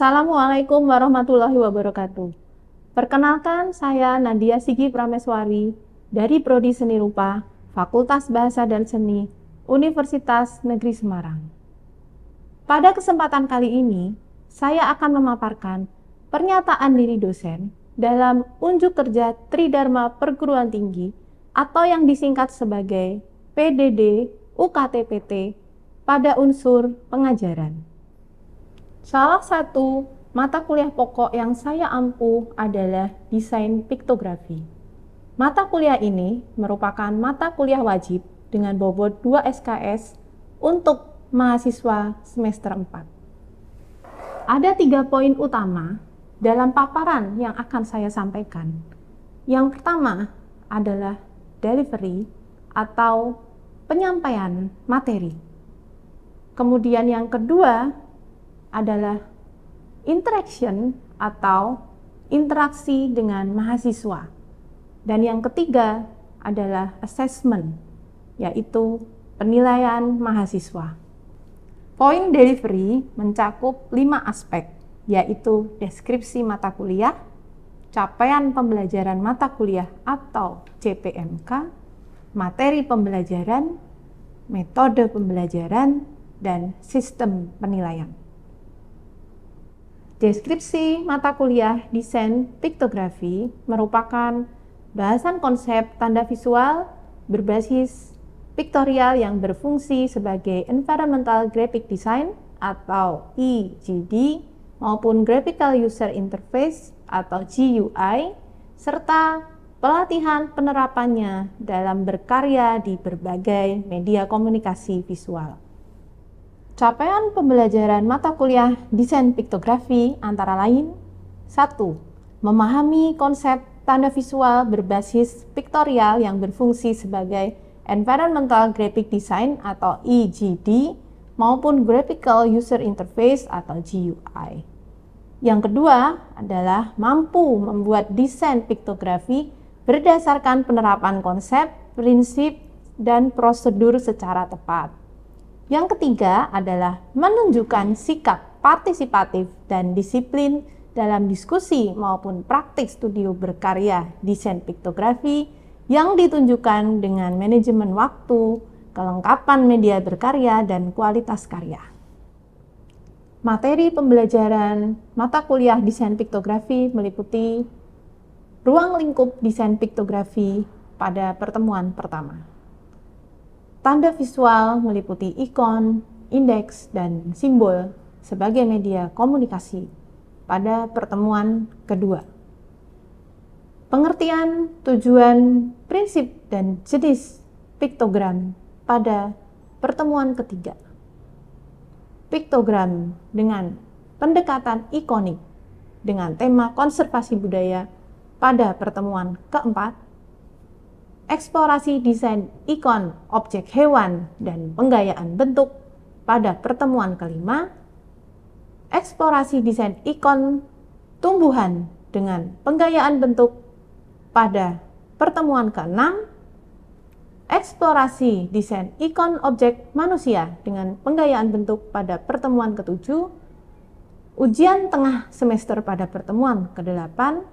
Assalamualaikum warahmatullahi wabarakatuh. Perkenalkan, saya Nadia Sigi Prameswari dari Prodi Seni Rupa, Fakultas Bahasa dan Seni, Universitas Negeri Semarang. Pada kesempatan kali ini, saya akan memaparkan pernyataan diri dosen dalam unjuk kerja Tridharma Perguruan Tinggi atau yang disingkat sebagai PDD UKT-PT pada unsur pengajaran. Salah satu mata kuliah pokok yang saya ampuh adalah desain piktografi. Mata kuliah ini merupakan mata kuliah wajib dengan bobot 2 SKS untuk mahasiswa semester 4. Ada 3 poin utama dalam paparan yang akan saya sampaikan. Yang pertama adalah delivery atau penyampaian materi. Kemudian yang kedua adalah interaction atau interaksi dengan mahasiswa. Dan yang ketiga adalah assessment, yaitu penilaian mahasiswa. Poin delivery mencakup 5 aspek, yaitu deskripsi mata kuliah, capaian pembelajaran mata kuliah atau CPMK, materi pembelajaran, metode pembelajaran, dan sistem penilaian. Deskripsi mata kuliah desain piktografi merupakan bahasan konsep tanda visual berbasis piktorial yang berfungsi sebagai Environmental Graphic Design atau EGD maupun Graphical User Interface atau GUI, serta pelatihan penerapannya dalam berkarya di berbagai media komunikasi visual. Capaian pembelajaran mata kuliah desain piktografi antara lain: 1. Memahami konsep tanda visual berbasis piktorial yang berfungsi sebagai Environmental Graphic Design atau EGD maupun Graphical User Interface atau GUI. Yang kedua adalah mampu membuat desain piktografi berdasarkan penerapan konsep, prinsip, dan prosedur secara tepat. Yang ketiga adalah menunjukkan sikap partisipatif dan disiplin dalam diskusi maupun praktik studio berkarya desain piktografi yang ditunjukkan dengan manajemen waktu, kelengkapan media berkarya, dan kualitas karya. Materi pembelajaran mata kuliah desain piktografi meliputi ruang lingkup desain piktografi pada pertemuan pertama. Tanda visual meliputi ikon, indeks, dan simbol sebagai media komunikasi pada pertemuan kedua. Pengertian, tujuan, prinsip, dan jenis piktogram pada pertemuan ketiga. Piktogram dengan pendekatan ikonik dengan tema konservasi budaya pada pertemuan keempat. Eksplorasi desain ikon, objek hewan, dan penggayaan bentuk pada pertemuan kelima. Eksplorasi desain ikon tumbuhan dengan penggayaan bentuk pada pertemuan keenam. Eksplorasi desain ikon objek manusia dengan penggayaan bentuk pada pertemuan ketujuh. Ujian tengah semester pada pertemuan kedelapan.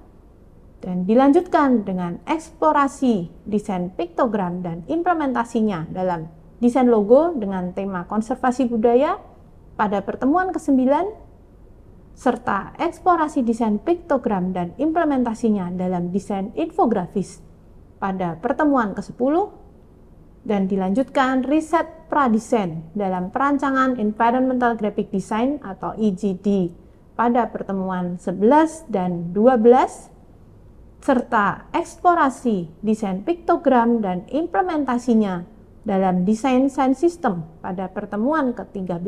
Dan dilanjutkan dengan eksplorasi desain piktogram dan implementasinya dalam desain logo dengan tema konservasi budaya pada pertemuan ke-9, serta eksplorasi desain piktogram dan implementasinya dalam desain infografis pada pertemuan ke-10, dan dilanjutkan riset pradesain dalam perancangan Environmental Graphic Design atau EGD pada pertemuan 11 dan 12, serta eksplorasi desain piktogram dan implementasinya dalam desain sound system pada pertemuan ke-13,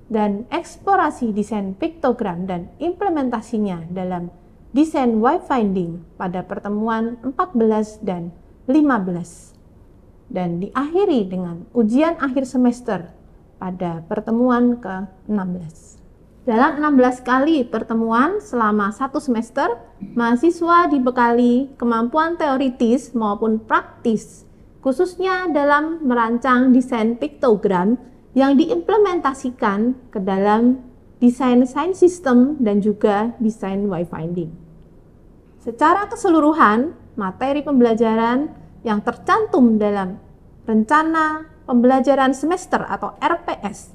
dan eksplorasi desain piktogram dan implementasinya dalam desain wayfinding pada pertemuan 14 dan 15, dan diakhiri dengan ujian akhir semester pada pertemuan ke-16. Dalam 16 kali pertemuan selama 1 semester, mahasiswa dibekali kemampuan teoritis maupun praktis, khususnya dalam merancang desain piktogram yang diimplementasikan ke dalam desain science system, dan juga desain wayfinding. Secara keseluruhan, materi pembelajaran yang tercantum dalam rencana pembelajaran semester atau RPS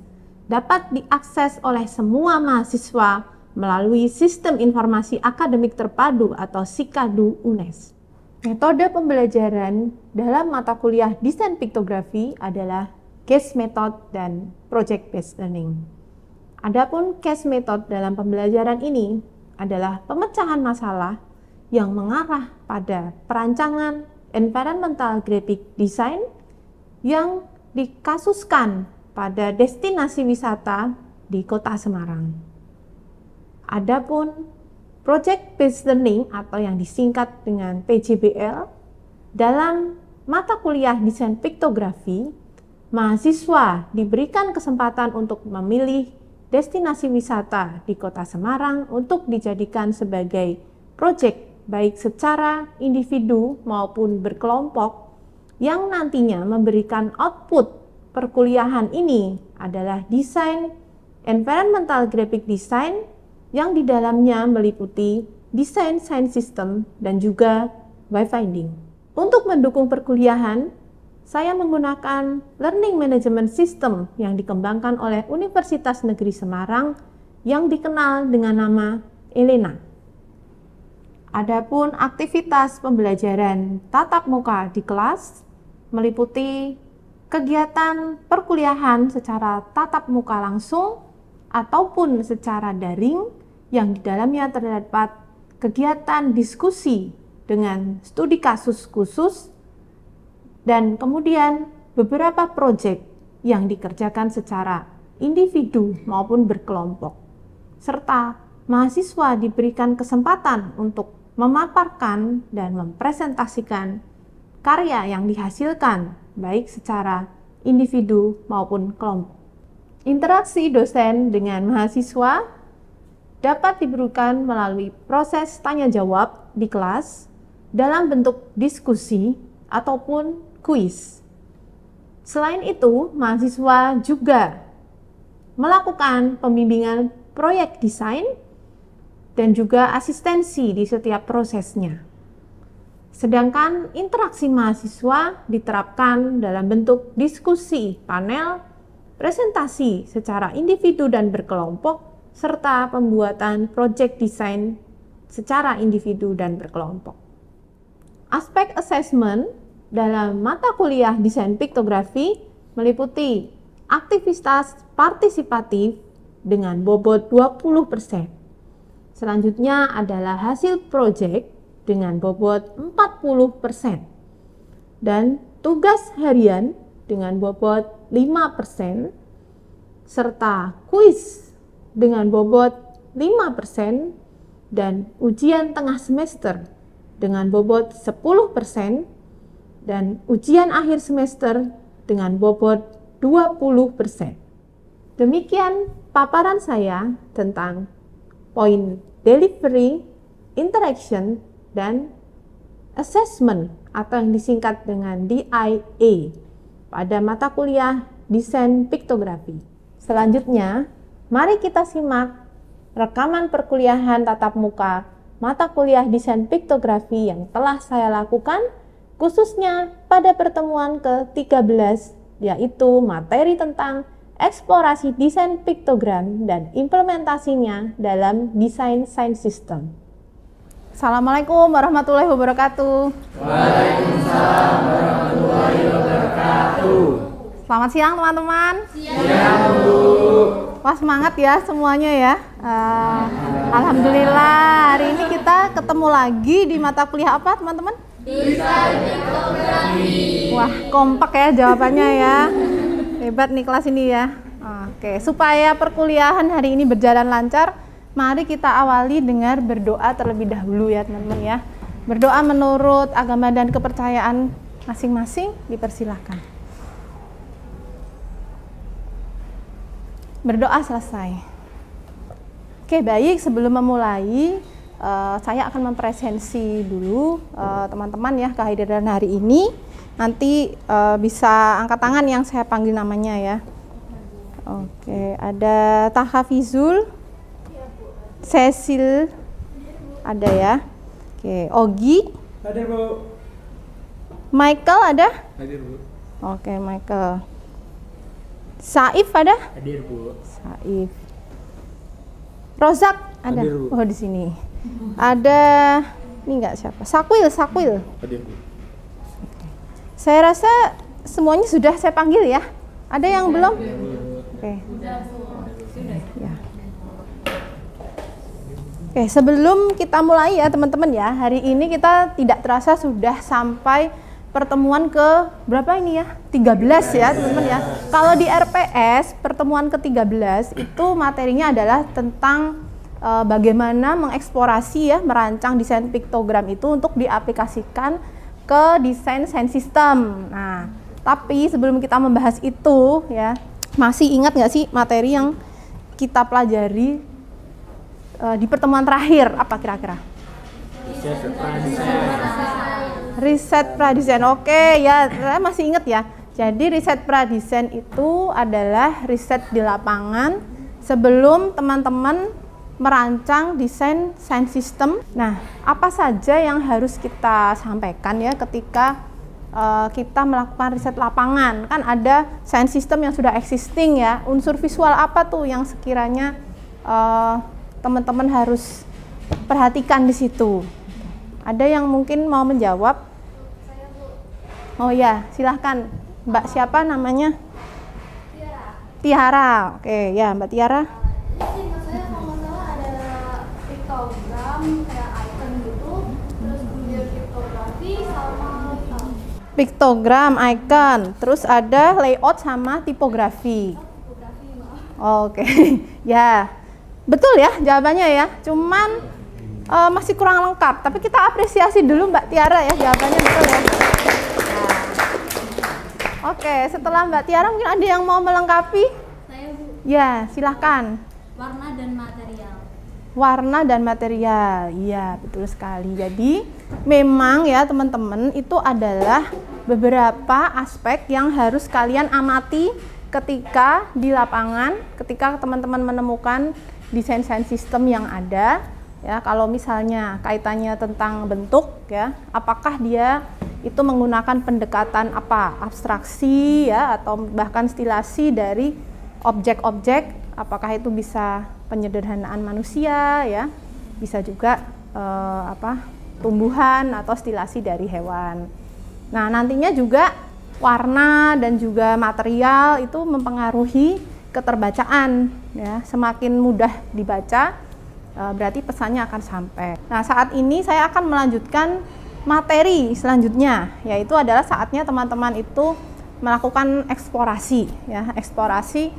dapat diakses oleh semua mahasiswa melalui Sistem Informasi Akademik Terpadu atau SIKADU UNES. Metode pembelajaran dalam mata kuliah desain piktografi adalah case method dan project based learning. Adapun case method dalam pembelajaran ini adalah pemecahan masalah yang mengarah pada perancangan environmental graphic design yang dikasuskan pada destinasi wisata di Kota Semarang. Adapun project based learning atau yang disingkat dengan PJBL dalam mata kuliah desain piktografi, mahasiswa diberikan kesempatan untuk memilih destinasi wisata di Kota Semarang untuk dijadikan sebagai proyek baik secara individu maupun berkelompok yang nantinya memberikan output perkuliahan ini adalah desain environmental graphic design yang di dalamnya meliputi desain science system dan juga wayfinding. Untuk mendukung perkuliahan, saya menggunakan learning management system yang dikembangkan oleh Universitas Negeri Semarang yang dikenal dengan nama ELENA. Adapun aktivitas pembelajaran tatap muka di kelas meliputi kegiatan perkuliahan secara tatap muka langsung ataupun secara daring yang di dalamnya terdapat kegiatan diskusi dengan studi kasus khusus dan kemudian beberapa proyek yang dikerjakan secara individu maupun berkelompok, serta mahasiswa diberikan kesempatan untuk memaparkan dan mempresentasikan karya yang dihasilkan baik secara individu maupun kelompok. Interaksi dosen dengan mahasiswa dapat diberikan melalui proses tanya jawab di kelas dalam bentuk diskusi ataupun kuis. Selain itu, mahasiswa juga melakukan pembimbingan proyek desain dan juga asistensi di setiap prosesnya. Sedangkan interaksi mahasiswa diterapkan dalam bentuk diskusi panel, presentasi secara individu dan berkelompok, serta pembuatan proyek desain secara individu dan berkelompok. Aspek assessment dalam mata kuliah desain piktografi meliputi aktivitas partisipatif dengan bobot 20%. Selanjutnya adalah hasil proyek dengan bobot 40% dan tugas harian dengan bobot 5% serta kuis dengan bobot 5% dan ujian tengah semester dengan bobot 10% dan ujian akhir semester dengan bobot 20%. Demikian paparan saya tentang poin delivery, interaction, dan assessment atau yang disingkat dengan DIA pada mata kuliah desain piktografi. Selanjutnya, mari kita simak rekaman perkuliahan tatap muka mata kuliah desain piktografi yang telah saya lakukan khususnya pada pertemuan ke-13, yaitu materi tentang eksplorasi desain piktogram dan implementasinya dalam desain science system. Assalamualaikum warahmatullahi wabarakatuh. Waalaikumsalam warahmatullahi wabarakatuh. Selamat siang teman-teman. Siang, Bu. Wah, semangat ya semuanya ya. Alhamdulillah, hari ini kita ketemu lagi di mata kuliah apa teman-teman? Desain piktografi. Wah, kompak ya jawabannya ya. Hebat nih kelas ini ya. Oke, supaya perkuliahan hari ini berjalan lancar, mari kita awali dengan berdoa terlebih dahulu ya teman-teman ya. Berdoa menurut agama dan kepercayaan masing-masing, dipersilahkan. Berdoa selesai. Oke, baik, sebelum memulai saya akan mempresensi dulu teman-teman ya kehadiran hari ini. Nanti bisa angkat tangan yang saya panggil namanya ya. Oke, ada Tahafizul, Cecil, ada ya. Oke, Ogi, Hadir, Bu. Michael ada? Hadir, Bu. Oke, Michael. Saif ada? Hadir, Bu. Saif. Rozak ada? Hadir, Bu. Oh, di sini. Ada ini enggak siapa? Sakwil. Hadir, Bu. Saya rasa semuanya sudah saya panggil ya. Ada yang belum? Oke. Ya. Oke, sebelum kita mulai ya teman-teman ya, hari ini kita tidak terasa sudah sampai pertemuan ke berapa ini ya? 13 ya teman-teman ya. Kalau di RPS pertemuan ke-13 itu materinya adalah tentang bagaimana mengeksplorasi ya, merancang desain piktogram itu untuk diaplikasikan ke desain sound system. Nah, tapi sebelum kita membahas itu ya, masih ingat nggak sih materi yang kita pelajari di pertemuan terakhir? Apa kira-kira? Riset pradesain. Oke ya, saya masih ingat ya. Jadi riset pradesain itu adalah riset di lapangan sebelum teman-teman merancang desain sound system. Nah, apa saja yang harus kita sampaikan ya ketika kita melakukan riset lapangan? Kan ada sound system yang sudah existing ya. Unsur visual apa tuh yang sekiranya teman-teman harus perhatikan di situ? Ada yang mungkin mau menjawab? Oh ya, silahkan. Mbak siapa namanya? Tiara. Oke, ya Mbak Tiara. Saya kalau nggak salah ada piktogram kayak icon gitu, terus kemudian piktografi sama layout. Piktogram, icon, terus ada layout sama tipografi. Oke, ya betul ya jawabannya ya. Cuman masih kurang lengkap, tapi kita apresiasi dulu Mbak Tiara ya, jawabannya betul ya. Nah. Oke, setelah Mbak Tiara mungkin ada yang mau melengkapi? Saya Bu, Ya, silahkan. warna dan material. Warna dan material, iya betul sekali. Jadi memang ya teman-teman itu adalah beberapa aspek yang harus kalian amati ketika di lapangan, ketika teman-teman menemukan desain sound system yang ada. Ya, kalau misalnya kaitannya tentang bentuk ya, apakah dia itu menggunakan pendekatan apa? Abstraksi ya atau bahkan stilasi dari objek-objek, apakah itu bisa penyederhanaan manusia ya, bisa juga tumbuhan atau stilasi dari hewan. Nah, nantinya juga warna dan juga material itu mempengaruhi keterbacaan ya. Semakin mudah dibaca berarti pesannya akan sampai. Nah, saat ini saya akan melanjutkan materi selanjutnya, yaitu adalah saatnya teman-teman itu melakukan eksplorasi ya, eksplorasi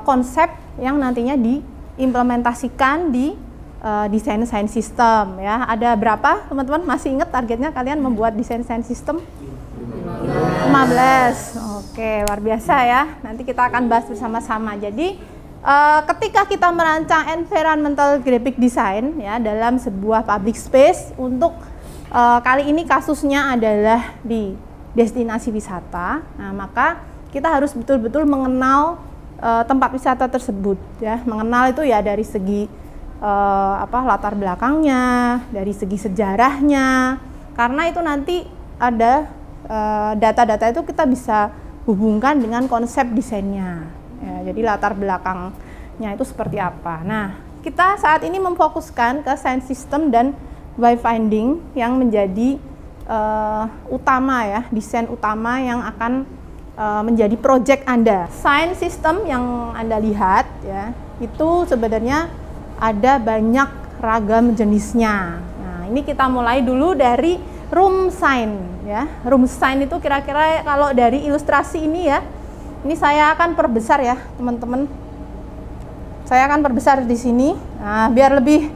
konsep yang nantinya diimplementasikan di desain sound system ya. Ada berapa teman-teman masih ingat targetnya kalian membuat desain sound system? 15. Oke, luar biasa ya. Nanti kita akan bahas bersama-sama. Jadi ketika kita merancang environmental graphic design ya dalam sebuah public space, untuk kali ini kasusnya adalah di destinasi wisata. Nah, maka kita harus betul-betul mengenal tempat wisata tersebut ya. Mengenal itu ya dari segi latar belakangnya, dari segi sejarahnya. Karena itu nanti ada data-data itu kita bisa hubungkan dengan konsep desainnya. Ya, jadi latar belakangnya itu seperti apa. Nah, kita saat ini memfokuskan ke sound system dan wayfinding yang menjadi utama ya, desain utama yang akan menjadi project Anda. Sound system yang Anda lihat ya, itu sebenarnya ada banyak ragam jenisnya. Nah, ini kita mulai dulu dari room sign ya. Room sign itu kira-kira kalau dari ilustrasi ini ya, ini saya akan perbesar ya teman-teman. Saya akan perbesar di sini, nah, biar lebih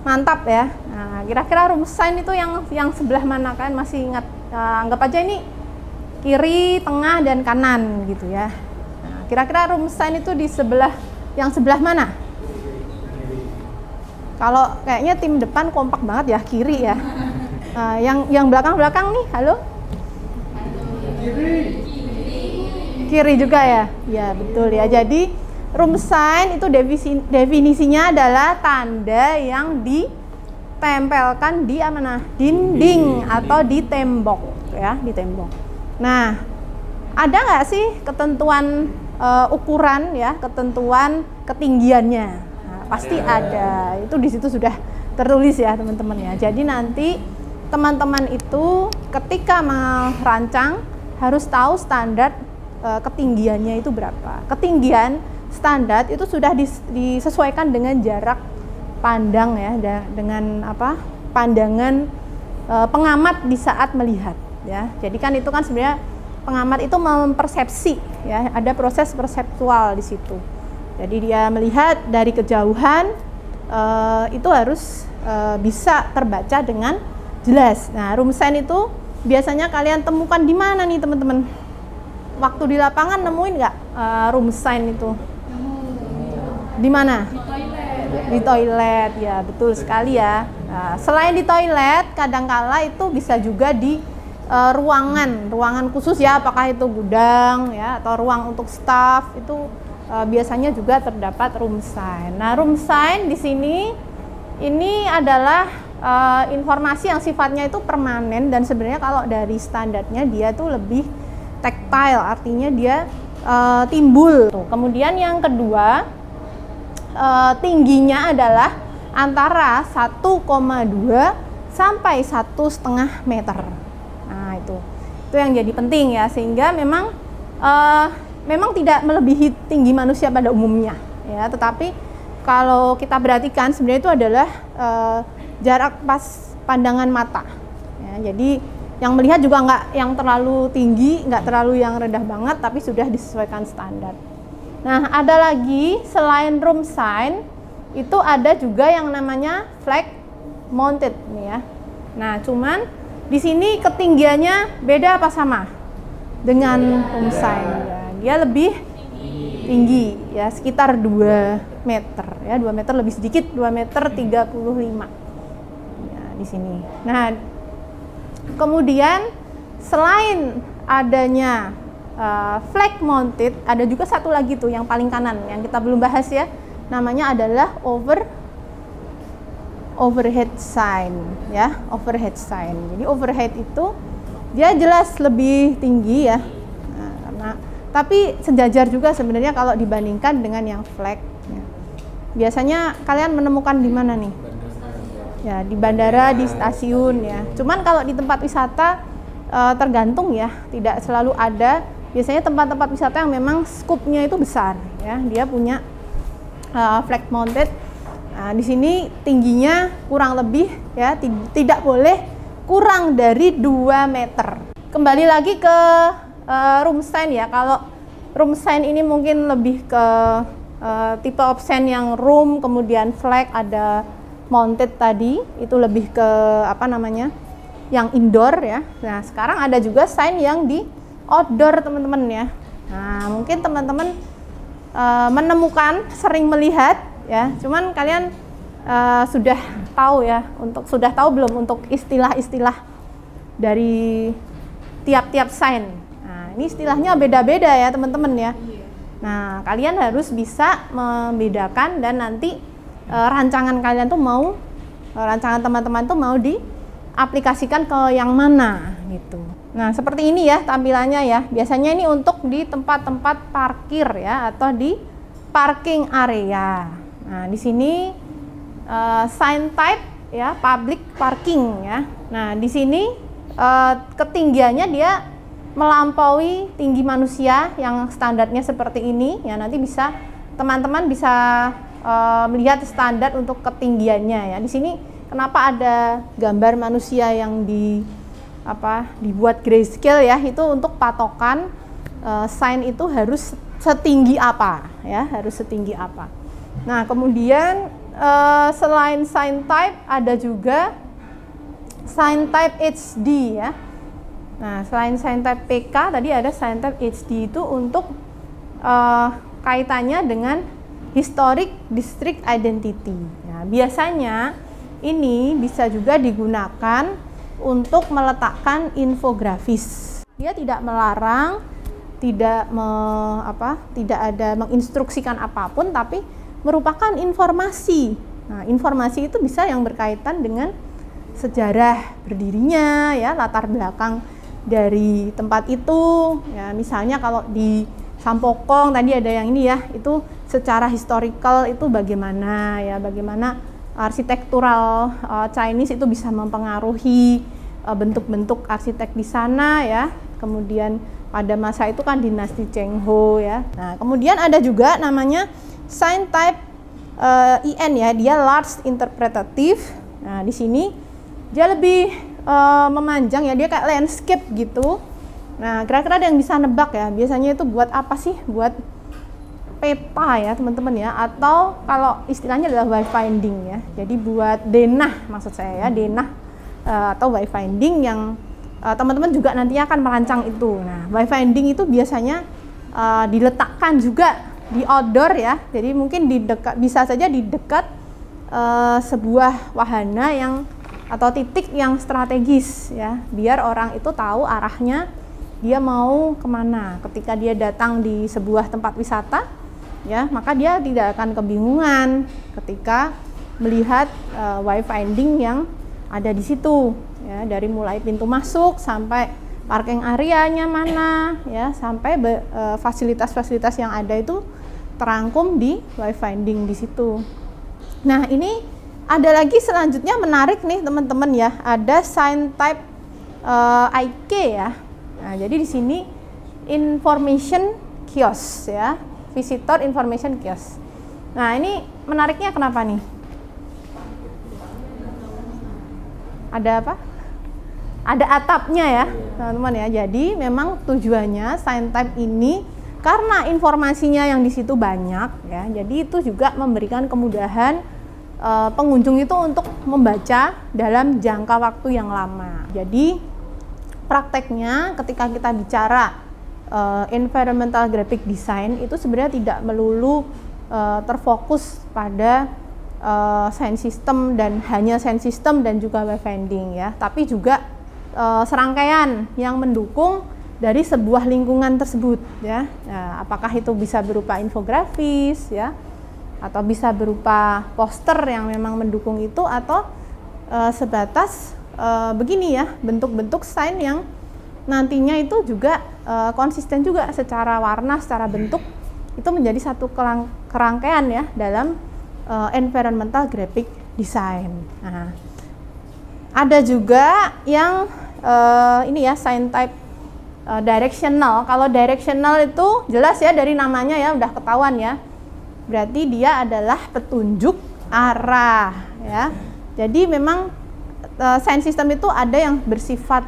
mantap ya. Nah, kira-kira room sign itu yang sebelah mana, kan masih ingat? Anggap aja ini kiri, tengah, dan kanan gitu ya. Nah, kira-kira room sign itu di yang sebelah mana? Kalau kayaknya tim depan kompak banget ya, kiri ya. Yang belakang-belakang nih, halo? kiri juga ya? Ya betul ya. Jadi room sign itu definisinya adalah tanda yang ditempelkan di mana? Dinding atau di tembok ya, di tembok. Nah, ada nggak sih ketentuan ukuran ya, ketentuan ketinggiannya? Nah, pasti ada. Itu di situ sudah tertulis ya teman-teman ya. Jadi nanti teman-teman itu ketika merancang harus tahu standar ketinggiannya itu berapa. Ketinggian standar itu sudah disesuaikan dengan jarak pandang ya, dengan apa? Pandangan pengamat di saat melihat ya. Jadi kan itu kan sebenarnya pengamat itu mempersepsi ya, ada proses perseptual di situ. Jadi dia melihat dari kejauhan itu harus bisa terbaca dengan jelas. Nah, room sign itu biasanya kalian temukan di mana nih teman-teman? Waktu di lapangan nemuin nggak room sign itu? Di mana? Di toilet. Di toilet, ya betul sekali ya. Nah, selain di toilet, kadangkala itu bisa juga di ruangan khusus ya, apakah itu gudang ya atau ruang untuk staff itu biasanya juga terdapat room sign. Nah, room sign di sini ini adalah informasi yang sifatnya itu permanen dan sebenarnya kalau dari standarnya dia tuh lebih tactile, artinya dia timbul. Kemudian yang kedua, tingginya adalah antara 1,2 sampai 1,5 meter. Nah, itu yang jadi penting ya, sehingga memang tidak melebihi tinggi manusia pada umumnya ya, tetapi kalau kita perhatikan sebenarnya itu adalah jarak pas pandangan mata ya. Jadi yang melihat juga nggak yang terlalu tinggi, nggak terlalu yang rendah banget, tapi sudah disesuaikan standar. Nah, ada lagi selain room sign itu ada juga yang namanya flag mounted nih ya. Nah, cuman di sini ketinggiannya beda apa sama dengan room sign ya. Dia lebih tinggi ya, sekitar 2 meter ya, 2 meter lebih sedikit, 2 meter 35 ya di sini. Nah, kemudian selain adanya flag mounted, ada juga satu lagi tuh yang paling kanan yang kita belum bahas ya, namanya adalah overhead sign ya, overhead sign. Jadi overhead itu dia jelas lebih tinggi ya, nah, karena tapi sejajar juga sebenarnya kalau dibandingkan dengan yang flag ya. Biasanya kalian menemukan di mana nih? Ya, di bandara, di stasiun ya. Cuman kalau di tempat wisata tergantung ya, tidak selalu ada. Biasanya tempat-tempat wisata yang memang skupnya itu besar ya, dia punya flag mounted. Nah, di sini tingginya kurang lebih ya, tidak boleh kurang dari 2 meter. Kembali lagi ke room sign ya. Kalau room sign ini mungkin lebih ke tipe option yang room, kemudian flag, ada mounted tadi, itu lebih ke apa namanya, yang indoor ya. Nah, sekarang ada juga sign yang di outdoor teman-teman ya. Nah, mungkin teman-teman menemukan, sering melihat ya, cuman kalian sudah tahu ya, sudah tahu belum untuk istilah-istilah dari tiap-tiap sign. Nah, ini istilahnya beda-beda ya teman-teman ya. Nah, kalian harus bisa membedakan dan nanti rancangan kalian tuh rancangan teman-teman tuh mau diaplikasikan ke yang mana gitu. Nah, seperti ini ya tampilannya ya. Biasanya ini untuk di tempat-tempat parkir ya, atau di parking area. Nah, di sini sign type ya, public parking ya. Nah, di sini ketinggiannya dia melampaui tinggi manusia yang standarnya seperti ini ya. Nanti bisa teman-teman bisa melihat standar untuk ketinggiannya ya. Di sini kenapa ada gambar manusia yang dibuat grayscale ya, itu untuk patokan sign itu harus setinggi apa ya, harus setinggi apa. Nah, kemudian selain sign type ada juga sign type HD ya. Nah, selain sign type PK tadi ada sign type HD, itu untuk kaitannya dengan historic district identity. Nah, biasanya ini bisa juga digunakan untuk meletakkan infografis. Dia tidak melarang tidak ada menginstruksikan apapun, tapi merupakan informasi. Nah, informasi itu bisa yang berkaitan dengan sejarah berdirinya, ya, latar belakang dari tempat itu. Ya, misalnya kalau di Sampokong tadi ada yang ini ya, itu secara historical itu bagaimana ya, bagaimana arsitektural Chinese itu bisa mempengaruhi bentuk-bentuk arsitek di sana ya. Kemudian pada masa itu kan dinasti Cheng Ho ya. Nah, kemudian ada juga namanya sign type IN ya, dia large interpretative. Nah, di sini dia lebih memanjang ya, dia kayak landscape gitu. Nah, kira-kira ada yang bisa nebak ya, biasanya itu buat apa sih? Buat peta ya teman-teman ya, atau kalau istilahnya adalah wayfinding ya. Jadi buat denah maksud saya ya, denah atau wayfinding yang teman-teman juga nantinya akan merancang itu. Nah, wayfinding itu biasanya diletakkan juga di outdoor ya, jadi mungkin di dekat, bisa saja di dekat sebuah wahana yang atau titik yang strategis ya, biar orang itu tahu arahnya dia mau kemana ketika dia datang di sebuah tempat wisata ya, maka dia tidak akan kebingungan ketika melihat wayfinding yang ada di situ ya, dari mulai pintu masuk sampai parking areanya mana ya, sampai fasilitas-fasilitas yang ada itu terangkum di wayfinding di situ. Nah, ini ada lagi selanjutnya menarik nih teman-teman ya, ada sign type IK ya. Nah, jadi di sini information kiosk ya, visitor information kiosk. Nah, ini menariknya kenapa nih? Ada apa? Ada atapnya ya, teman-teman ya. Jadi memang tujuannya sign type ini karena informasinya yang di situ banyak ya. Jadi itu juga memberikan kemudahan pengunjung itu untuk membaca dalam jangka waktu yang lama. Jadi prakteknya ketika kita bicara environmental graphic design itu sebenarnya tidak melulu terfokus pada sound system dan hanya sound system dan juga wayfinding ya, tapi juga serangkaian yang mendukung dari sebuah lingkungan tersebut ya. Nah, apakah itu bisa berupa infografis ya, atau bisa berupa poster yang memang mendukung itu, atau sebatas begini ya, bentuk-bentuk sign yang nantinya itu juga konsisten juga secara warna, secara bentuk, itu menjadi satu kerangkaian ya dalam environmental graphic design. Nah, ada juga yang ini ya, sign type directional. Kalau directional itu jelas ya dari namanya ya, udah ketahuan ya, berarti dia adalah petunjuk arah ya. Jadi memang sign system itu ada yang bersifat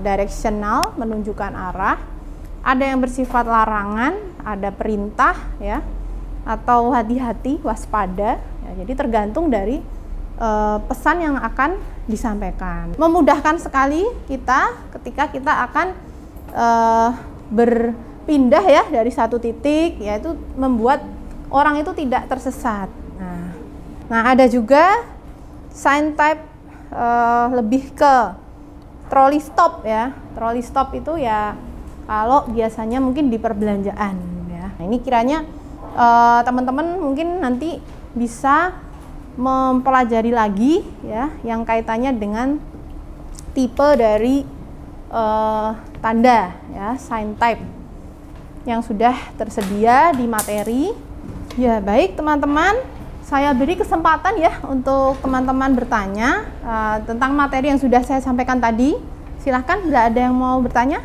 directional, menunjukkan arah, ada yang bersifat larangan, ada perintah ya, atau hati-hati, waspada ya. Jadi tergantung dari pesan yang akan disampaikan. Memudahkan sekali kita ketika kita akan berpindah ya dari satu titik, yaitu membuat orang itu tidak tersesat. Nah, ada juga sign type lebih ke trolley stop ya. Trolley stop itu ya kalau biasanya mungkin di perbelanjaan ya. Nah, ini kiranya teman-teman mungkin nanti bisa mempelajari lagi ya yang kaitannya dengan tipe dari tanda ya, sign type yang sudah tersedia di materi. Ya, baik teman-teman, saya beri kesempatan ya untuk teman-teman bertanya tentang materi yang sudah saya sampaikan tadi. Silahkan, bila ada yang mau bertanya.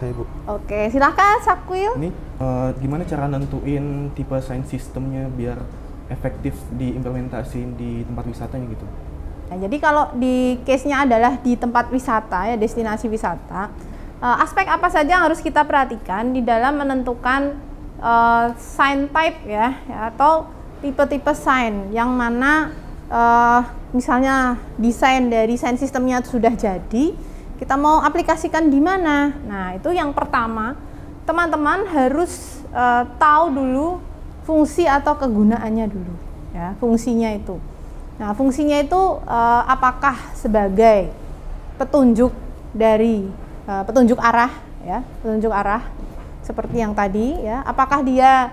Saya, Bu. Oke, silahkan Sakwil. Ini gimana cara nentuin tipe sign systemnya biar efektif diimplementasiin di tempat wisatanya gitu? Nah, jadi kalau di case-nya adalah di tempat wisata ya, destinasi wisata, aspek apa saja yang harus kita perhatikan di dalam menentukan sign type ya, atau tipe-tipe sign yang mana misalnya desain dari sign systemnya sudah jadi, kita mau aplikasikan di mana. Nah, itu yang pertama, teman-teman harus tahu dulu fungsi atau kegunaannya dulu ya, fungsinya itu. Nah, fungsinya itu apakah sebagai petunjuk dari petunjuk arah ya, petunjuk arah, seperti yang tadi ya. Apakah dia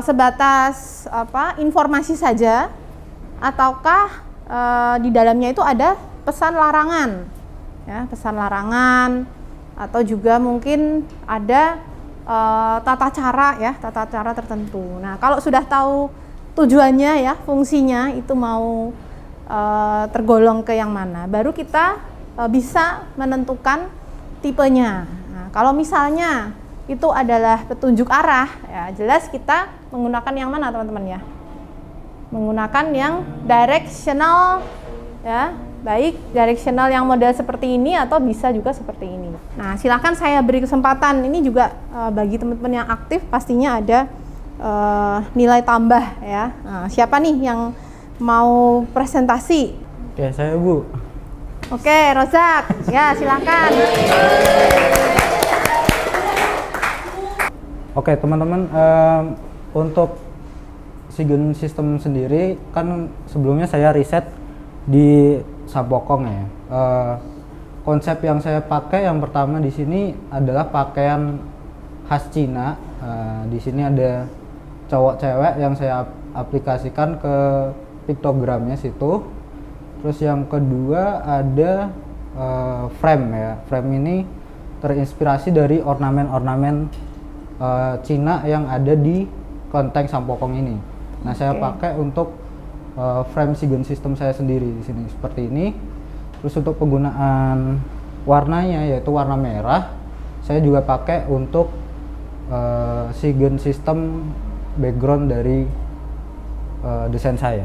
sebatas informasi saja, ataukah di dalamnya itu ada pesan larangan, ya, pesan larangan, atau juga mungkin ada tata cara tertentu. Nah, kalau sudah tahu tujuannya ya, fungsinya itu mau tergolong ke yang mana, baru kita bisa menentukan tipenya. Nah, kalau misalnya itu adalah petunjuk arah, ya jelas kita menggunakan yang mana teman-teman ya? Menggunakan yang directional, ya, baik directional yang model seperti ini atau bisa juga seperti ini. Nah, silakan saya beri kesempatan. Ini juga bagi teman-teman yang aktif pastinya ada nilai tambah ya. Nah, siapa nih yang mau presentasi? Oke, saya Bu. Oke, Rozak, ya silakan. Oke teman-teman, untuk SIGEN sistem sendiri kan sebelumnya saya riset di Sampokong ya. Konsep yang saya pakai yang pertama di sini adalah pakaian khas Cina. Di sini ada cowok cewek yang saya aplikasikan ke piktogramnya situ. Terus yang kedua ada frame ya. Frame ini terinspirasi dari ornamen-ornamen Cina yang ada di kelenteng Sampokong ini. Nah, saya pakai untuk frame SIGEN sistem saya sendiri di sini seperti ini. Terus untuk penggunaan warnanya yaitu warna merah, saya juga pakai untuk SIGEN sistem background dari desain saya.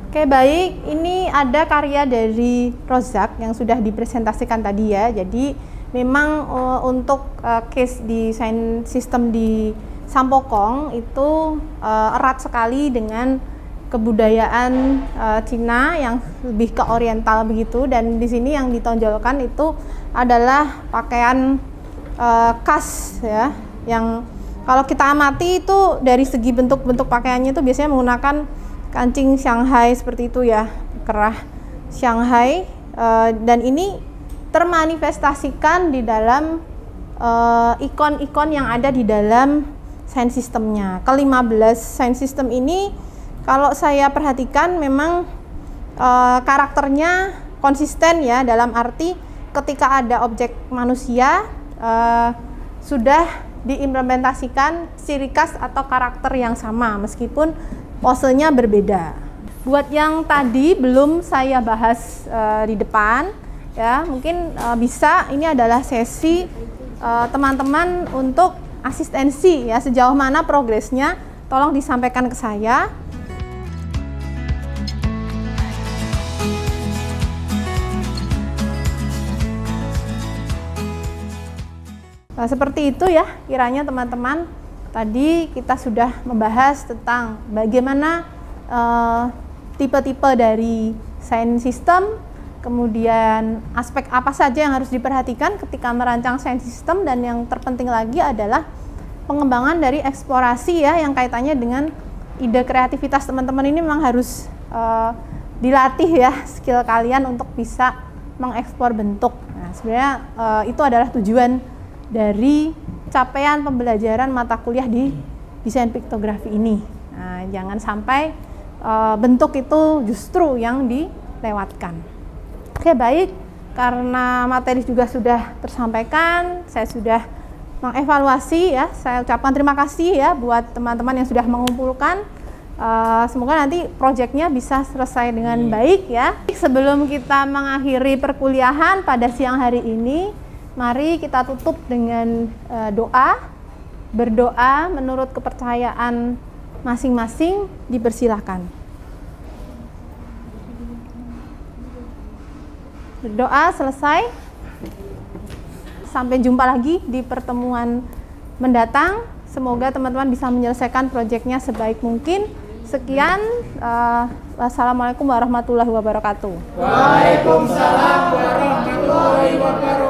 Oke, baik. Ini ada karya dari Rozak yang sudah dipresentasikan tadi ya. Jadi memang untuk case desain sistem di Sampokong itu erat sekali dengan kebudayaan Cina yang lebih ke oriental begitu, dan di sini yang ditonjolkan itu adalah pakaian khas ya, yang kalau kita amati itu dari segi bentuk-bentuk pakaiannya itu biasanya menggunakan kancing Shanghai seperti itu ya, kerah Shanghai, dan ini termanifestasikan di dalam ikon-ikon yang ada di dalam sign systemnya. Ke-15 sign system ini kalau saya perhatikan memang karakternya konsisten ya, dalam arti ketika ada objek manusia sudah diimplementasikan ciri khas atau karakter yang sama meskipun posenya berbeda. Buat yang tadi belum saya bahas di depan ya, mungkin bisa, ini adalah sesi teman-teman untuk asistensi ya, sejauh mana progresnya tolong disampaikan ke saya. Nah, seperti itu ya kiranya teman-teman. Tadi kita sudah membahas tentang bagaimana tipe-tipe dari sign system, kemudian aspek apa saja yang harus diperhatikan ketika merancang sign system, dan yang terpenting lagi adalah pengembangan dari eksplorasi ya, yang kaitannya dengan ide kreativitas teman-teman ini memang harus dilatih ya, skill kalian untuk bisa mengeksplor bentuk. Nah, sebenarnya itu adalah tujuan dari capaian pembelajaran mata kuliah di desain piktografi ini. Nah, jangan sampai bentuk itu justru yang dilewatkan. Oke, baik, karena materi juga sudah tersampaikan, saya sudah mengevaluasi ya, saya ucapkan terima kasih ya buat teman-teman yang sudah mengumpulkan. Semoga nanti proyeknya bisa selesai dengan baik ya. Sebelum kita mengakhiri perkuliahan pada siang hari ini, mari kita tutup dengan doa. Berdoa menurut kepercayaan masing-masing, dipersilahkan. Berdoa selesai. Sampai jumpa lagi di pertemuan mendatang. Semoga teman-teman bisa menyelesaikan proyeknya sebaik mungkin. Sekian, wassalamualaikum warahmatullahi wabarakatuh. Waalaikumsalam warahmatullahi wabarakatuh.